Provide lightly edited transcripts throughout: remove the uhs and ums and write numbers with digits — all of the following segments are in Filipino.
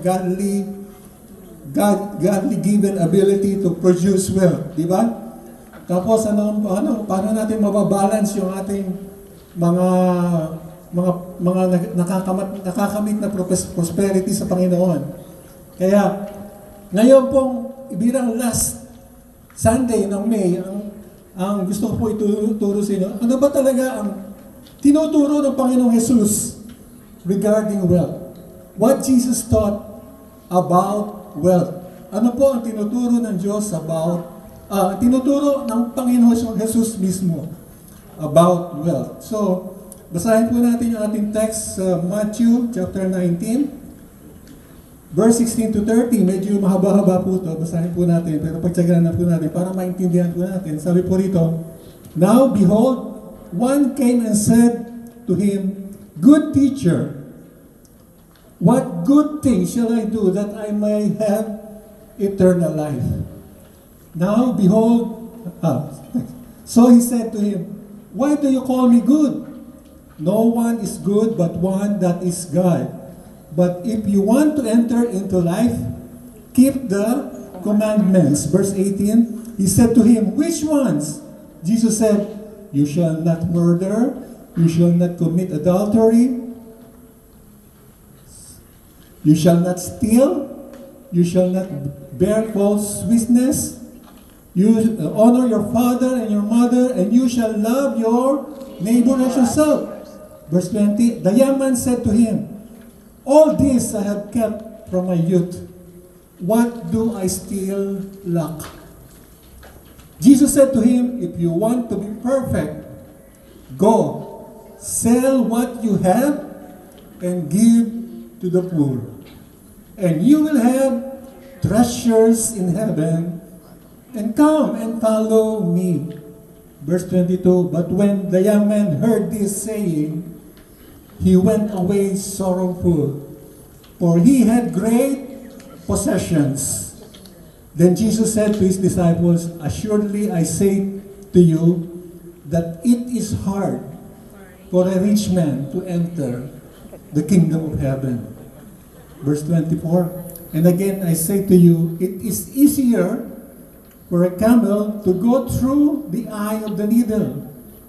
godly given ability to produce wealth, di ba? Tapos paano natin mababalance yung ating mga nakakamit na prosperity sa Panginoon. Kaya ngayon pong ibirang last Sunday ng May, ang gusto ko po ituturo sa inyo, ano ba talaga ang tinuturo ng Panginoong Jesus regarding wealth? What Jesus taught about wealth? Ano po ang tinuturo ng Diyos about, tinuturo ng Panginoong Jesus mismo about wealth? So, basahin po natin yung ating text sa Matthew chapter 19, verse 16 to 30. Medyo mahaba-haba po ito. Basahin po natin, pero pagtsagaan na po natin para maintindihan po natin. Sabi po rito, "Now behold, one came and said to him, Good teacher, what good thing shall I do that I may have eternal life?" Now behold, so he said to him, "Why do you call me good? No one is good but one, that is God. But if you want to enter into life, keep the commandments." Verse 18, he said to him, "Which ones?" Jesus said, "You shall not murder, you shall not commit adultery, you shall not steal, you shall not bear false witness, you honor your father and your mother, and you shall love your neighbor as yourself." Verse 20, the young man said to him, "All this I have kept from my youth. What do I still lack?" Jesus said to him, "If you want to be perfect, go, sell what you have and give to the poor, and you will have treasures in heaven, and come and follow me." Verse 22, but when the young man heard this saying, he went away sorrowful, for he had great possessions. Then Jesus said to his disciples, "Assuredly I say to you that it is hard for a rich man to enter the kingdom of heaven." Verse 24, "And again I say to you, it is easier for a camel to go through the eye of the needle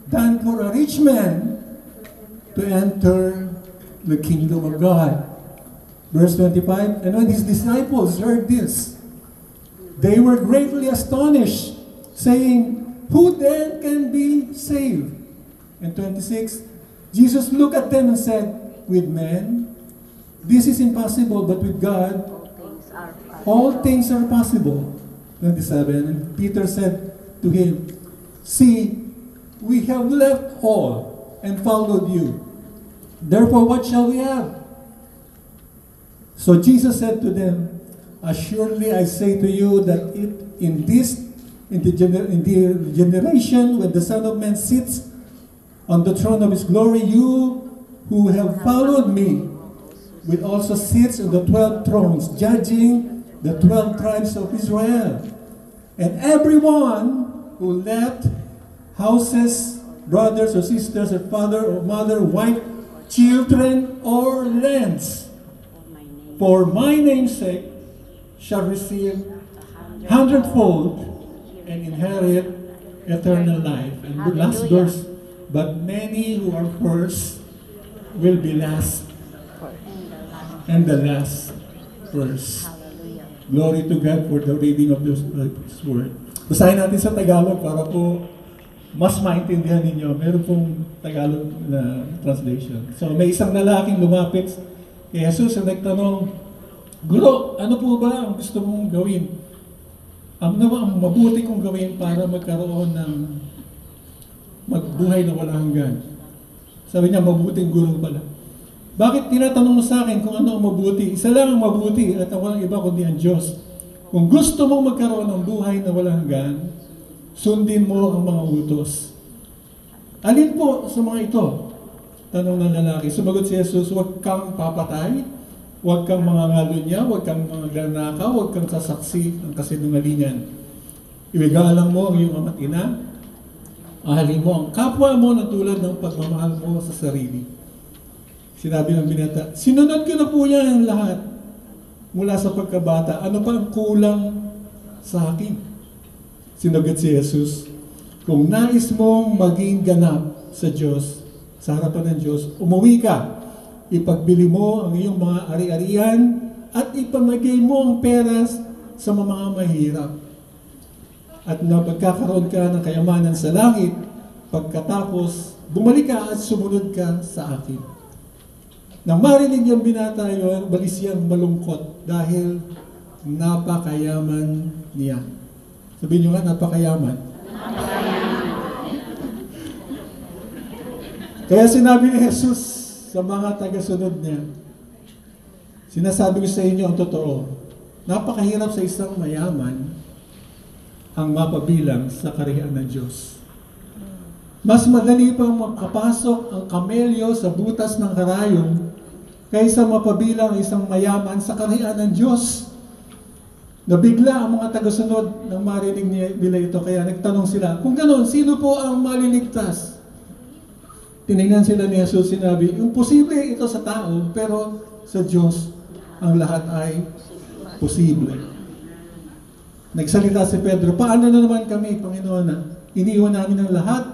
than for a rich man to enter the kingdom of God." Verse 25, "And when his disciples heard this, they were greatly astonished, saying, Who then can be saved?" And 26, Jesus looked at them and said, "With men, this is impossible, but with God, all things are possible." 27, and Peter said to him, "See, we have left all and followed you. Therefore, what shall we have?" So Jesus said to them, "Assuredly I say to you that in the generation when the Son of Man sits on the throne of his glory, you who have followed me will also sit on the 12 thrones, judging the 12 tribes of Israel. And everyone who left houses, brothers or sisters, or father or mother, wife, children, or lands, for my name's sake, shall receive hundredfold and inherit eternal life." And the last verse, "But many who are first will be last, and the last first." Glory to God for the reading of this word. Basahin natin sa Tagalog para po mas maintindihan ninyo. Meron pong Tagalog na translation. So may isang lalaking lumapit kay Jesus at nagtanong, "Guro, ano po ba ang gusto mong gawin? Ano ba ang mabuti kong gawin para magkaroon ng magbuhay na walang hanggan?" Sabi niya, "Mabuting guro pala." Bakit tinatanong mo sa akin kung ano ang mabuti? Isa lang ang mabuti at walang iba kundi ang Diyos. Kung gusto mong magkaroon ng buhay na walang hanggan, sundin mo ang mga utos. Alin po sa mga ito? Tanong ng lalaki. Sumagot si Jesus, "Huwag kang papatay, huwag kang mangangalunya, huwag kang magnanakaw, huwag kang sasaksi ng kasinungalingan. Iwigalang mo ang iyong ama't ina, ahalin mo ang kapwa mo na tulad ng pagmamahal mo sa sarili." Sinabi ng binata, "Sinunod ko na po yan ang lahat." mula sa pagkabata, ano pa ang kulang sa akin? Sinagot si Jesus, kung nais mong maging ganap sa Diyos, sa harapan ng Diyos, umuwi ka, ipagbili mo ang iyong mga ari-arian at ipamagay mo ang peras sa mga mahirap. At na magkakaroon ka ng kayamanan sa langit, pagkatapos bumalik ka at sumunod ka sa akin. Nang marinig yung binata yun, balis siyang malungkot dahil napakayaman niya. Sabihin nyo nga, napakayaman. Kaya sinabi ni Jesus sa mga tagasunod niya, sinasabi ko sa inyo ang totoo, napakahirap sa isang mayaman ang mapabilang sa kariyan ng Diyos. Mas madali pang makapasok ang kamelyo sa butas ng karayom kaysa mapabilang isang mayaman sa kariyan ng Diyos. Nabigla ang mga tagasunod nang marinig nila ito, kaya nagtanong sila, kung ganoon, sino po ang maliligtas? Tinignan sila ni Jesus, sinabi, imposible ito sa tao, pero sa Diyos, ang lahat ay posible. Nagsalita si Pedro, paano na naman kami, Panginoon, na iniwan namin ang lahat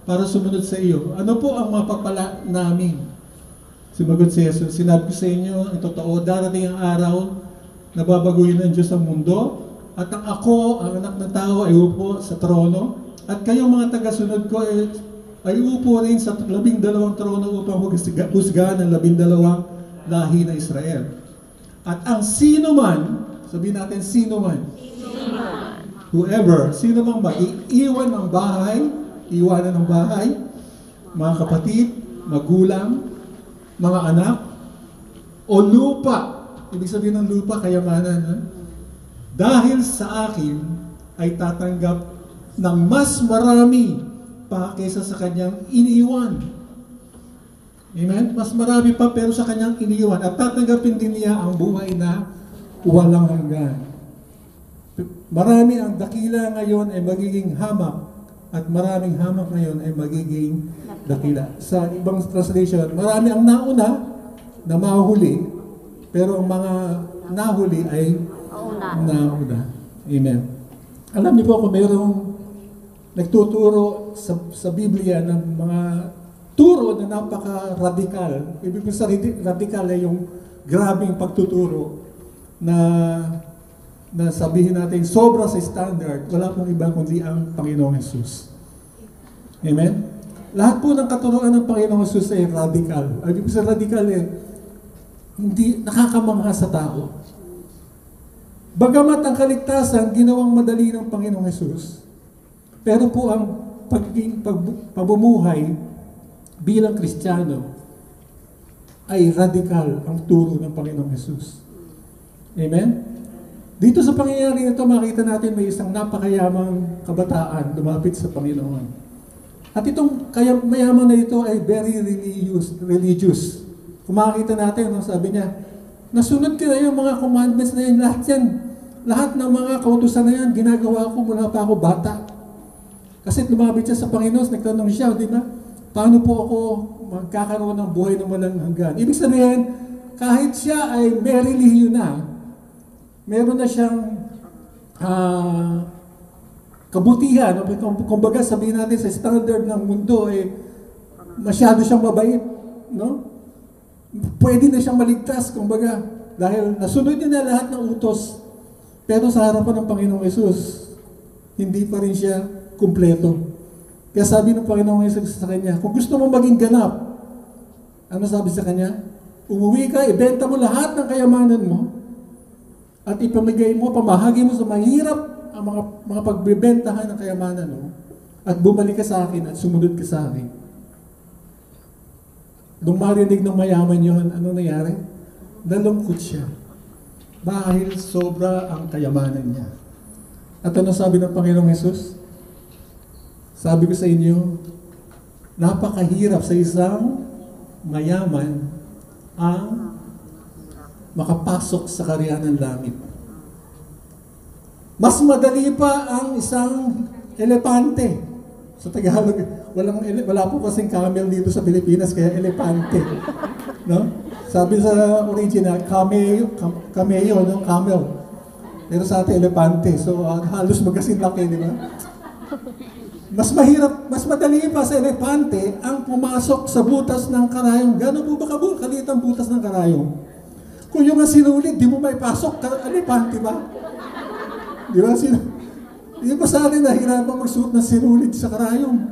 para sumunod sa iyo? Ano po ang mapapala namin? Sumagot si Jesus, sinabi ko sa inyo, ang totoo, darating ang araw na babaguhin ng Diyos ang mundo, at ang ako, ang anak ng tao, ay upo sa trono, at kayong mga tagasunod ko ay upo rin sa 12 trono upang husgahan ang 12 lahi ng Israel. At ang sino man, sabihin natin sino man, whoever, sino mang iiwan ng bahay, iwanan ng bahay, mga kapatid, magulang, mga anak, o lupa, ibig sabihin ng lupa, kayamanan, ha? Dahil sa akin, ay tatanggap ng mas marami pa kaysa sa kanyang iniwan. Amen? Mas marami pa pero sa kanyang iniwan. At tatanggapin din niya ang buhay na walang hanggan. Marami ang dakila ngayon ay magiging hamak, at maraming hamak ngayon ay magiging dakila. Sa ibang translation, marami ang nauna na mahuli, pero ang mga nahuli ay nauna. Amen. Alam niyo po kung mayroong nagtuturo sa Biblia ng mga turo na napaka-radikal. Ibig sabihin, radikal ay yung grabing pagtuturo na sabihin natin sobra sa standard, wala pong iba kundi ang Panginoong Jesus. Amen? Lahat po ng katuruan ng Panginoong Jesus ay radical. Ibig sabihin, radical hindi nakakamangha sa tao. Bagamat ang kaligtasan, ginawang madali ng Panginoong Jesus, pero po ang pabumuhay bilang Kristiyano ay radical ang turo ng Panginoong Jesus. Amen? Dito sa pangyayari nito, makita natin may isang napakayamang kabataan lumapit sa Panginoon. At itong mayaman na ito ay very religious. Kung makikita natin, sabi niya, nasunod ko na yung mga commandments na yan, lahat ng mga kautusan na yan, ginagawa ko mula pa ako bata. Kasi lumapit siya sa Panginoon, nagtanong siya, di ba? Paano po ako magkakaroon ng buhay na walang hanggan? Ibig sabihin, kahit siya ay may relihiyon na, meron na siyang kabutihan. Kumbaga sabihin natin sa standard ng mundo, masyado siyang mabait. No? Pwede na siyang maligtas, kumbaga, dahil nasunod niya na lahat ng utos. Pero sa harapan ng Panginoong Yesus, hindi pa rin siya kumpleto. Kaya sabi ng Panginoong Yesus sa kanya, kung gusto mo maging ganap, ano sabi sa kanya? Umuwi ka, ibenta mo lahat ng kayamanan mo, at ipamigay mo, pamahagi mo sa mahirap ang mga pagbebentahan ng kayamanan mo, at bumalik ka sa akin at sumunod ka sa akin. Nung marinig ng mayaman yun, ano nangyari? Nalungkot siya. Dahil sobra ang kayamanan niya. At ano sabi ng Panginoong Yesus? Sabi ko sa inyo, napakahirap sa isang mayaman ang makapasok sa kariyan ng langit. Mas madali pa ang isang elepante. Sa Tagalog, wala po kasing camel dito sa Pilipinas, kaya elepante. No? Sabi sa original, cameo, no? Camel. Pero sa atin, elepante. So, halos magasin laki, di ba? Mas mahirap, mas madali pa sa elepante ang pumasok sa butas ng karayom. Gano'n po ba kalit ang butas ng karayom? Kung yung nga sinulit, di mo may pasok, elepante ba? Di ba? Di ba sa atin nahirapan magsuot ng sinulit sa karayom?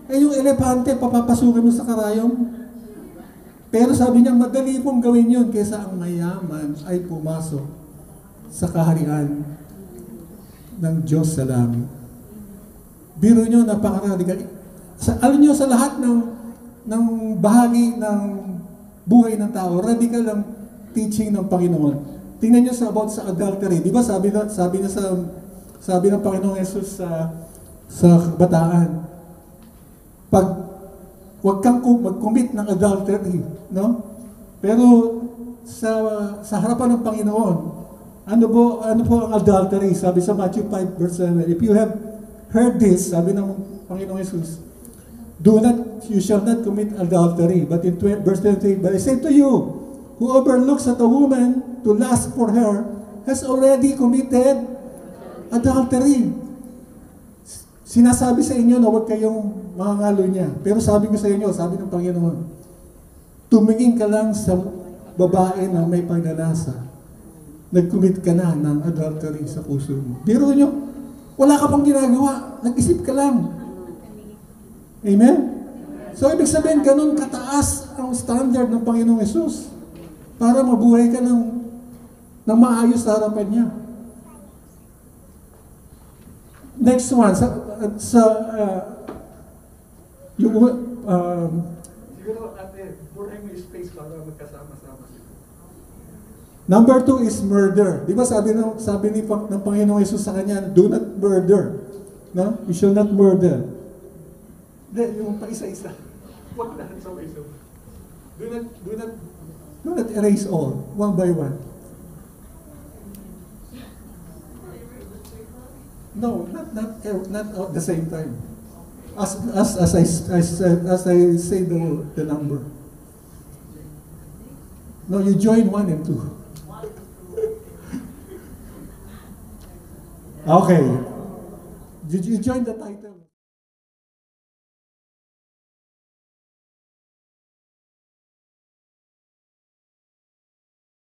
Eh yung elepante, papapasukin mo sa karayom. Pero sabi niya, madali pong gawin yun kaysa ang mayaman ay pumasok sa kaharian ng Diyos sa langit. Biro nyo, napaka-radical. Alam nyo, sa lahat ng bahagi ng buhay ng tao, radical ang teaching ng Panginoon. Tingnan nyo about sa adultery. Di ba sabi ng Panginoong Jesus sa kabataan, huwag kang mag-commit ng adultery, no? Pero sa harapan ng Panginoon, ano po ang adultery? Sabi sa Matthew 5 verse 7, if you have heard this, sabi ng Panginoong Jesus, you shall not commit adultery. But in verse 28, but I say to you, whoever looks at a woman to lust for her has already committed adultery. Sinasabi sa inyo na huwag kayong mangangalo niya. Pero sabi ko sa inyo, sabi ng Panginoon, tumingin ka lang sa babae na may pagnanasa. Nag-commit ka na ng adultery sa puso mo. Biro nyo, wala ka pang ginagawa. Nag-isip ka lang. Amen? So, ibig sabihin, ganun kataas ang standard ng Panginoong Yesus para mabuhay ka ng maayos sa harapan niya. Next one, siguro ate, buhay mo yung space para magkasama-sama sila. Number 2 is murder. Di ba sabi ng Panginoong Yesus sa kanya, do not murder. No? You shall not murder. Yung pa-isa-isa. Huwag na sa isa. Do not erase all, one by one. No, not at the same time. As I say the number. No, you join 1 and 2. Okay. You join the title.